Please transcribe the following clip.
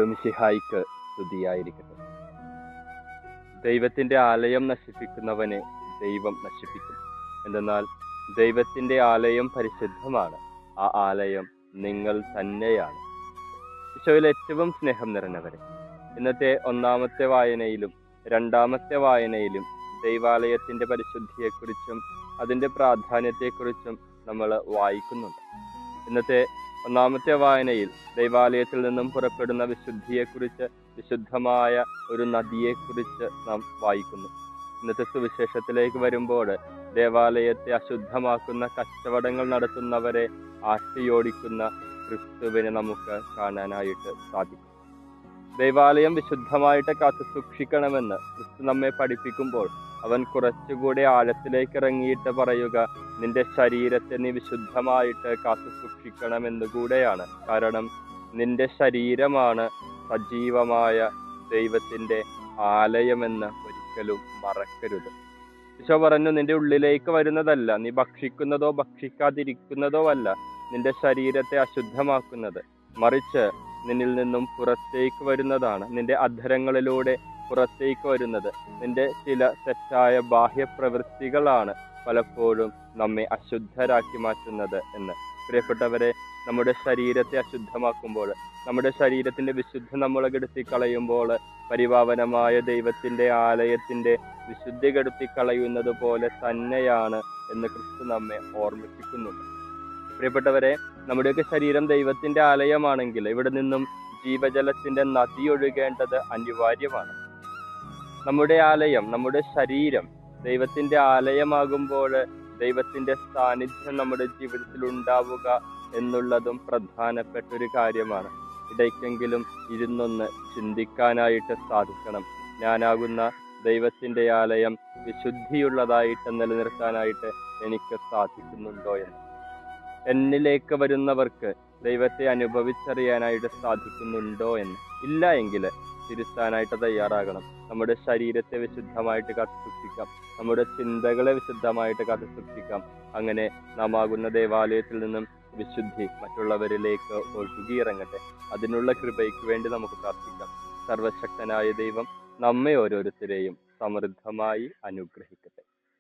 ഈശോമിശിഹായിക്ക് സ്തുതിയായിരിക്കട്ടെ. ദൈവത്തിൻ്റെ ആലയം നശിപ്പിക്കുന്നവനെ ദൈവം നശിപ്പിക്കും. എന്തെന്നാൽ ദൈവത്തിൻ്റെ ആലയം പരിശുദ്ധമാണ്. ആ ആലയം നിങ്ങൾ തന്നെയാണ്. ഈശോയിൽ ഏറ്റവും സ്നേഹം നിറഞ്ഞവരെ, ഇന്നത്തെ ഒന്നാമത്തെ വായനയിലും രണ്ടാമത്തെ വായനയിലും ദൈവാലയത്തിൻ്റെ പരിശുദ്ധിയെക്കുറിച്ചും അതിൻ്റെ പ്രാധാന്യത്തെക്കുറിച്ചും നമ്മൾ വായിക്കുന്നുണ്ട്. ഇന്നത്തെ ഒന്നാമത്തെ വായനയിൽ ദൈവാലയത്തിൽ നിന്നും പുറപ്പെടുന്ന വിശുദ്ധിയെക്കുറിച്ച്, വിശുദ്ധമായ ഒരു നദിയെക്കുറിച്ച് നാം വായിക്കുന്നു. ഇന്നത്തെ സുവിശേഷത്തിലേക്ക് വരുമ്പോൾ ദേവാലയത്തെ അശുദ്ധമാക്കുന്ന കച്ചവടങ്ങൾ നടത്തുന്നവരെ ആട്ടിയോടിക്കുന്ന ക്രിസ്തുവിനെ നമുക്ക് കാണാനായിട്ട് സാധിക്കും. ദൈവാലയം വിശുദ്ധമായിട്ട് കാത്തു സൂക്ഷിക്കണമെന്ന് ക്രിസ്തു നമ്മെ പഠിപ്പിക്കുമ്പോൾ അവൻ കുറച്ചുകൂടെ ആഴത്തിലേക്ക് ഇറങ്ങിയിട്ട് പറയുക, നിന്റെ ശരീരത്തെ നീ വിശുദ്ധമായിട്ട് കാത്തു സൂക്ഷിക്കണമെന്നുകൂടെയാണ്. കാരണം നിന്റെ ശരീരമാണ് സജീവമായ ദൈവത്തിൻ്റെ ആലയമെന്ന് ഒരിക്കലും മറക്കരുത്. ഈശോ പറഞ്ഞു, നിന്റെ ഉള്ളിലേക്ക് വരുന്നതല്ല, നീ ഭക്ഷിക്കുന്നതോ ഭക്ഷിക്കാതിരിക്കുന്നതോ അല്ല നിന്റെ ശരീരത്തെ അശുദ്ധമാക്കുന്നത്, മറിച്ച് നിന്നിൽ നിന്നും പുറത്തേക്ക് വരുന്നതാണ്, നിന്റെ അധരങ്ങളിലൂടെ പുറത്തേക്ക് വരുന്നത്. നിന്റെ ചില തെറ്റായ ബാഹ്യപ്രവൃത്തികളാണ് പലപ്പോഴും നമ്മെ അശുദ്ധരാക്കി മാറ്റുന്നത് എന്ന്. പ്രിയപ്പെട്ടവരെ, നമ്മുടെ ശരീരത്തെ അശുദ്ധമാക്കുമ്പോൾ, നമ്മുടെ ശരീരത്തിൻ്റെ വിശുദ്ധി നമ്മൾ കെടുത്തിക്കളയുമ്പോൾ, പരിപാവനമായ ദൈവത്തിൻ്റെ ആലയത്തിൻ്റെ വിശുദ്ധി കെടുത്തിക്കളയുന്നത് പോലെ തന്നെയാണ് എന്ന് ക്രിസ്തു നമ്മെ ഓർമ്മിപ്പിക്കുന്നുണ്ട്. പ്രിയപ്പെട്ടവരെ, നമ്മുടെയൊക്കെ ശരീരം ദൈവത്തിൻ്റെ ആലയമാണെങ്കിൽ ഇവിടെ നിന്നും ജീവജലത്തിൻ്റെ നദി ഒഴുകേണ്ടത് അനിവാര്യമാണ്. നമ്മുടെ ആലയം, നമ്മുടെ ശരീരം ദൈവത്തിൻ്റെ ആലയമാകുമ്പോൾ ദൈവത്തിൻ്റെ സാന്നിധ്യം നമ്മുടെ ജീവിതത്തിൽ ഉണ്ടാവുക എന്നുള്ളതും പ്രധാനപ്പെട്ട ഒരു കാര്യമാണ്. ഇടയ്ക്കെങ്കിലും ഇരുന്നൊന്ന് ചിന്തിക്കാനായിട്ട് സാധിക്കണം. ഞാനാകുന്ന ദൈവത്തിൻ്റെ ആലയം വിശുദ്ധിയുള്ളതായിട്ട് നിലനിർത്താനായിട്ട് എനിക്ക് സാധിക്കുന്നുണ്ടോ എന്ന്. എന്നിലേക്ക് വരുന്നവർക്ക് ദൈവത്തെ അനുഭവിച്ചറിയാനായിട്ട് സാധിക്കുന്നുണ്ടോ എന്ന്. ഇല്ല എങ്കിൽ തിരുത്താനായിട്ട് തയ്യാറാകണം. നമ്മുടെ ശരീരത്തെ വിശുദ്ധമായിട്ട് കാത്തു സൂക്ഷിക്കാം, നമ്മുടെ ചിന്തകളെ വിശുദ്ധമായിട്ട് കാത്തു സൂക്ഷിക്കാം. അങ്ങനെ നാം ആകുന്ന ദേവാലയത്തിൽ നിന്നും വിശുദ്ധി മറ്റുള്ളവരിലേക്ക് ഒഴുകിയിറങ്ങട്ടെ. അതിനുള്ള കൃപയ്ക്ക് വേണ്ടി നമുക്ക് പ്രാർത്ഥിക്കാം. സർവശക്തനായ ദൈവം നമ്മെ ഓരോരുത്തരെയും സമൃദ്ധമായി അനുഗ്രഹിക്കട്ടെ.